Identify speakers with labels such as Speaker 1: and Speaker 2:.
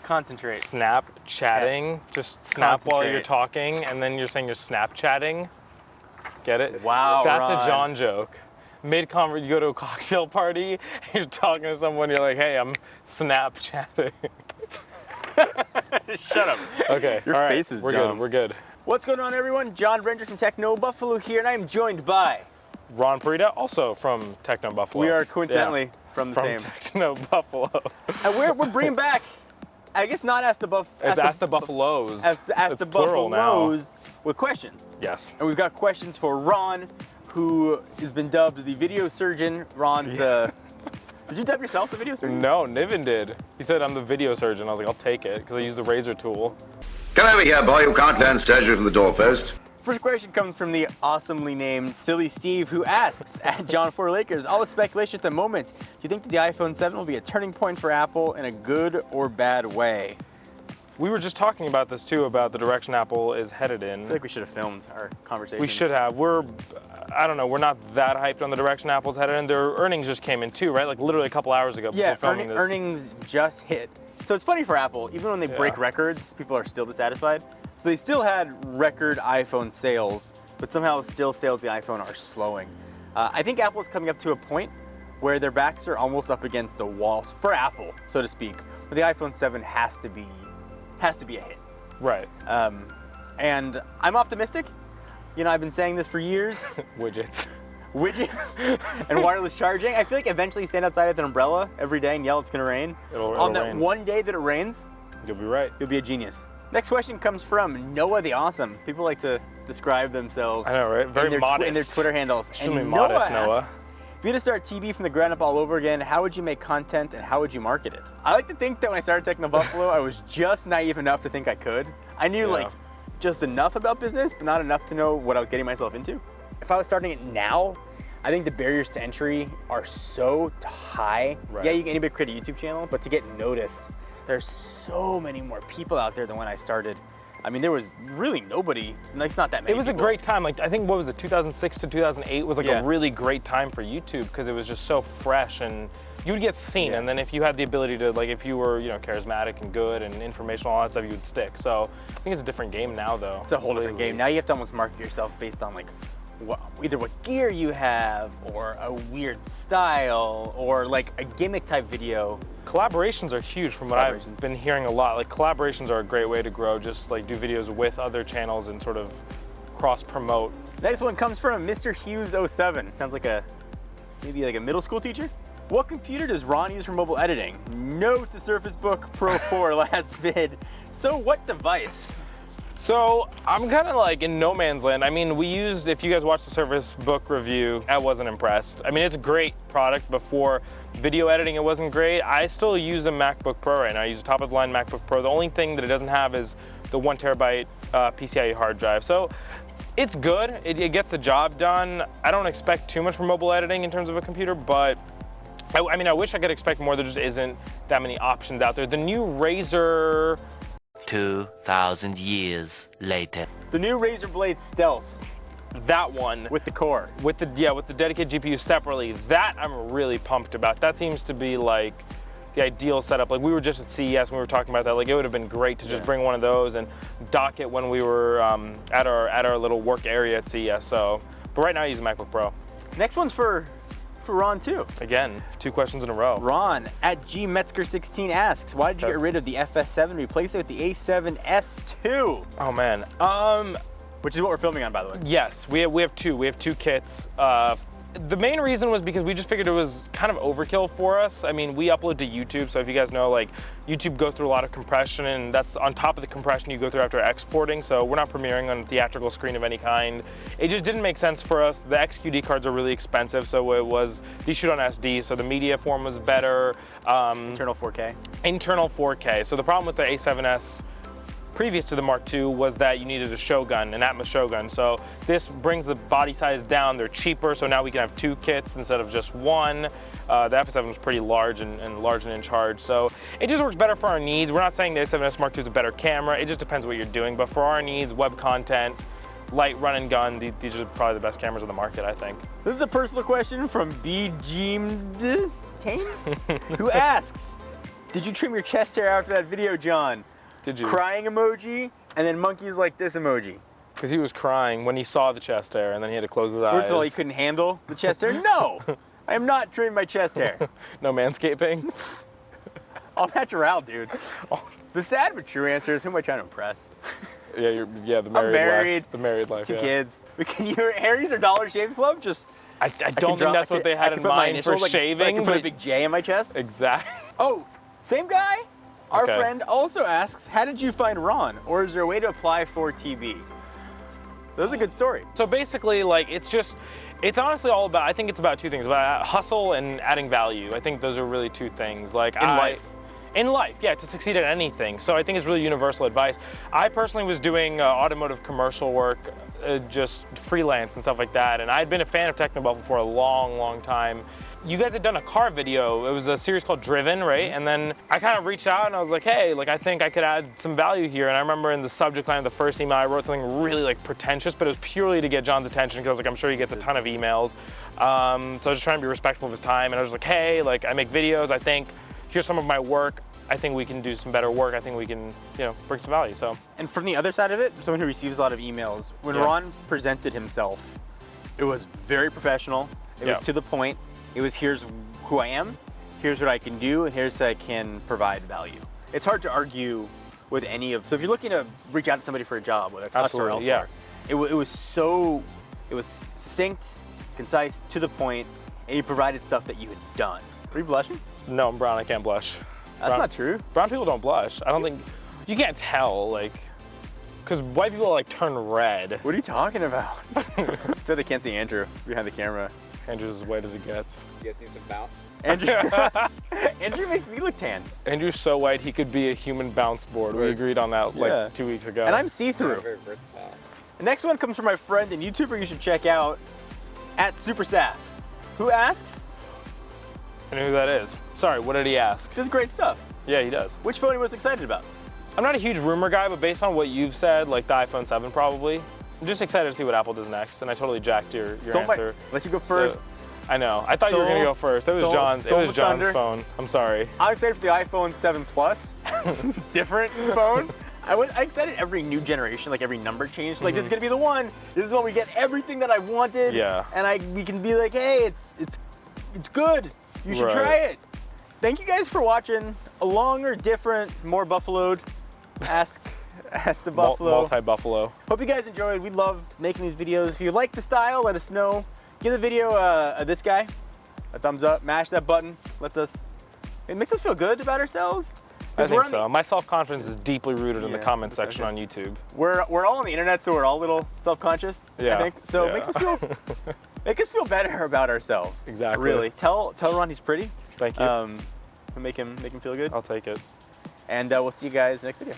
Speaker 1: Concentrate.
Speaker 2: Snapchatting. Just snap while you're talking, and then you're saying you're Snapchatting. Get it?
Speaker 1: Wow,
Speaker 2: That's
Speaker 1: Ron.
Speaker 2: a John joke. Mid-conver, you go to a cocktail party, you're talking to someone, you're like, hey, I'm Snapchatting.
Speaker 1: Shut up.
Speaker 2: Okay,
Speaker 1: Your face is
Speaker 2: we're
Speaker 1: dumb.
Speaker 2: good, we're good.
Speaker 1: What's going on, everyone? John Brenner from Techno Buffalo here, and I'm joined by...
Speaker 2: Ron Parita, also from Techno Buffalo.
Speaker 1: We are coincidentally from the same.
Speaker 2: Techno Buffalo.
Speaker 1: And we're bringing back, I guess not Ask the Buffaloes.
Speaker 2: Ask the Buffaloes.
Speaker 1: Ask the Buffaloes with questions.
Speaker 2: Yes.
Speaker 1: And we've got questions for Ron, who has been dubbed the video surgeon. Ron's the... Did you dub yourself the video surgeon?
Speaker 2: No, Niven did. He said I'm the video surgeon. I was like, I'll take it, because I use the razor tool.
Speaker 3: Come over here, boy. You can't learn surgery from the doorpost.
Speaker 1: First question comes from the awesomely named Silly Steve, who asks, at John4 Lakers, all the speculation at the moment, do you think that the iPhone 7 will be a turning point for Apple in a good or bad way?
Speaker 2: We were just talking about this too, about the direction Apple is headed in.
Speaker 1: I feel like we should have filmed our conversation.
Speaker 2: We should have. I don't know, we're not that hyped on the direction Apple's headed in. Their earnings just came in too, right? Like literally a couple hours ago.
Speaker 1: Yeah,
Speaker 2: filming this.
Speaker 1: earnings just hit. So it's funny for Apple, even when they break records, people are still dissatisfied. So they still had record iPhone sales, but somehow still sales of the iPhone are slowing. I think Apple's coming up to a point where their backs are almost up against a wall, for Apple, so to speak, where the iPhone 7 has to be a hit.
Speaker 2: Right.
Speaker 1: And I'm optimistic. You know, I've been saying this for years. Widgets and wireless charging. I feel like eventually you stand outside with an umbrella every day and yell it's gonna rain. On that
Speaker 2: rain.
Speaker 1: one day that it rains,
Speaker 2: You'll be right.
Speaker 1: you'll be a genius. Next question comes from Noah the Awesome. People like to describe themselves
Speaker 2: I know, right? Very modest.
Speaker 1: in their Twitter handles.
Speaker 2: Extremely
Speaker 1: And
Speaker 2: modest, Noah.
Speaker 1: asks, if you had to start TB from the ground up all over again, how would you make content and how would you market it? I like to think that when I started Techno Buffalo, I was just naive enough to think I could. I knew like just enough about business, but not enough to know what I was getting myself into. If I was starting it now, I think the barriers to entry are so high.
Speaker 2: Right.
Speaker 1: Yeah, anybody create a YouTube channel, but to get noticed, there's so many more people out there than when I started. I mean, there was really nobody, like it's not that many
Speaker 2: It was
Speaker 1: people.
Speaker 2: a great time. Like I think, what was it, 2006 to 2008 was like
Speaker 1: Yeah.
Speaker 2: a really great time for YouTube because it was just so fresh and you would get seen.
Speaker 1: Yeah.
Speaker 2: And then if you had the ability to, like if you were, you know, charismatic and good and informational, all that stuff, you would stick. So I think it's a different game now though.
Speaker 1: It's a whole different game. Now you have to almost market yourself based on like either what gear you have or a weird style or like a gimmick type video.
Speaker 2: Collaborations are huge from what I've been hearing a lot. Like collaborations are a great way to grow, just like do videos with other channels and sort of cross promote.
Speaker 1: Next one comes from Mr. Hughes 07. Sounds like maybe like a middle school teacher. What computer does Ron use for mobile editing? Note the Surface Book Pro 4 last vid. So what device?
Speaker 2: So I'm kind of like in no man's land. I mean, if you guys watched the Surface Book review, I wasn't impressed. I mean, it's a great product. Before video editing, it wasn't great. I still use a MacBook Pro right now. I use a top of the line MacBook Pro. The only thing that it doesn't have is the 1 terabyte PCIe hard drive. So it's good. It gets the job done. I don't expect too much from mobile editing in terms of a computer, but I mean, I wish I could expect more. There just isn't that many options out there. The new Razer
Speaker 4: 2,000 years later.
Speaker 1: The new Razer Blade Stealth.
Speaker 2: That one.
Speaker 1: With the core.
Speaker 2: With the dedicated GPU separately. That I'm really pumped about. That seems to be like the ideal setup. Like we were just at CES when we were talking about that. Like it would have been great to just bring one of those and dock it when we were at our little work area at CES. So, but right now I use a MacBook Pro.
Speaker 1: Next one's for Ron too.
Speaker 2: Again, 2 questions in a row.
Speaker 1: Ron at GMetzger16 asks, why did you get rid of the FS7 and replace it with the A7S2?
Speaker 2: Oh man.
Speaker 1: Which is what we're filming on, by the way.
Speaker 2: Yes, we have two. We have 2 kits. The main reason was because we just figured it was kind of overkill for us. I mean, we upload to YouTube, so if you guys know, like, YouTube goes through a lot of compression, and that's on top of the compression you go through after exporting, so we're not premiering on a theatrical screen of any kind. It just didn't make sense for us. The XQD cards are really expensive, so these shoot on SD, so the media form was better.
Speaker 1: Internal 4K.
Speaker 2: Internal 4K. So the problem with the A7S previous to the Mark II was that you needed a Shogun, an Atmos Shogun. So this brings the body size down. They're cheaper, so now we can have 2 kits instead of just 1. The FS7 was pretty large and in charge, so it just works better for our needs. We're not saying the A7S Mark II is a better camera. It just depends what you're doing. But for our needs, web content, light run and gun, these are probably the best cameras on the market, I think.
Speaker 1: This is a personal question from B. Tane, who asks, Did you trim your chest hair after that video, John?
Speaker 2: Did you?
Speaker 1: Crying emoji, and then monkeys like this emoji.
Speaker 2: Because he was crying when he saw the chest hair, and then he had to close his eyes.
Speaker 1: First of all, he couldn't handle the chest hair. No, I am not trimming my chest hair.
Speaker 2: No manscaping?
Speaker 1: All natural, dude. The sad but true answer is, who am I trying to impress?
Speaker 2: Yeah, the married
Speaker 1: married,
Speaker 2: life. The married life,
Speaker 1: 2
Speaker 2: yeah.
Speaker 1: kids. But can you, Harry's or Dollar Shave Club? Just
Speaker 2: I don't think that's what they had in mind for shaving.
Speaker 1: I can put a
Speaker 2: but-
Speaker 1: big J in my chest.
Speaker 2: Exactly.
Speaker 1: Oh, same guy. Our
Speaker 2: Okay.
Speaker 1: friend also asks, how did you find Ron? Or is there a way to apply for TB? So that's a good story.
Speaker 2: So basically, like, it's honestly all about, I think it's about 2 things, about hustle and adding value. I think those are really 2 things. Like In life, yeah, to succeed at anything. So I think it's really universal advice. I personally was doing automotive commercial work, just freelance and stuff like that. And I'd been a fan of Technobubble for a long, long time. You guys had done a car video. It was a series called Driven, right? And then I kind of reached out and I was like, hey, like, I think I could add some value here. And I remember in the subject line of the first email, I wrote something really like pretentious, but it was purely to get John's attention because I was like, I'm sure he gets a ton of emails. So I was just trying to be respectful of his time. And I was like, hey, like, I make videos. I think here's some of my work. I think we can do some better work. I think we can, bring some value. So.
Speaker 1: And from the other side of it, someone who receives a lot of emails, when Ron presented himself, it was very professional. It was to the point. It was, here's who I am, here's what I can do, and here's how I can provide value. It's hard to argue with any of, so if you're looking to reach out to somebody for a job, whether it's us or elsewhere, it was succinct, concise, to the point, and you provided stuff that you had done. Are you blushing?
Speaker 2: No, I'm brown, I can't blush.
Speaker 1: That's not true.
Speaker 2: Brown people don't blush. I don't think, you can't tell, like, because white people like turn red.
Speaker 1: What are you talking about? So they can't see Andrew behind the camera.
Speaker 2: Andrew's as white as it gets.
Speaker 5: You guys need some bounce?
Speaker 1: Andrew makes me look tan.
Speaker 2: Andrew's so white he could be a human bounce board. We agreed on that like 2 weeks ago.
Speaker 1: And I'm see-through.
Speaker 5: Very versatile.
Speaker 1: The next one comes from my friend and YouTuber you should check out, @SuperSaf, who asks,
Speaker 2: I know who that is. Sorry, what did he ask?
Speaker 1: does great stuff.
Speaker 2: Yeah, he does.
Speaker 1: Which phone are you most excited about?
Speaker 2: I'm not a huge rumor guy, but based on what you've said, like the iPhone 7 probably, I'm just excited to see what Apple does next, and I totally jacked your answer.
Speaker 1: Let you go first.
Speaker 2: So, I know. I thought you were gonna go first. It was John's. It was John's phone. I'm sorry.
Speaker 1: I'm excited for the iPhone 7 Plus. Different phone. I'm excited every new generation, like every number change. Like this is gonna be the one. This is when we get everything that I wanted.
Speaker 2: Yeah.
Speaker 1: And we can be like, hey, it's good. You should try it. Thank you guys for watching a longer, different, more buffaloed Ask the Buffalo.
Speaker 2: Multi-buffalo.
Speaker 1: Hope you guys enjoyed. We love making these videos. If you like the style, let us know. Give the video this guy a thumbs up. Mash that button. It makes us feel good about ourselves.
Speaker 2: I think so. My self-confidence is deeply rooted in the comment section on YouTube.
Speaker 1: We're all on the internet, so we're all a little self-conscious.
Speaker 2: Yeah.
Speaker 1: I think so. It makes us feel better about ourselves.
Speaker 2: Exactly.
Speaker 1: Really. Tell Ron he's pretty.
Speaker 2: Thank you.
Speaker 1: Make him feel good.
Speaker 2: I'll take it.
Speaker 1: And we'll see you guys next video.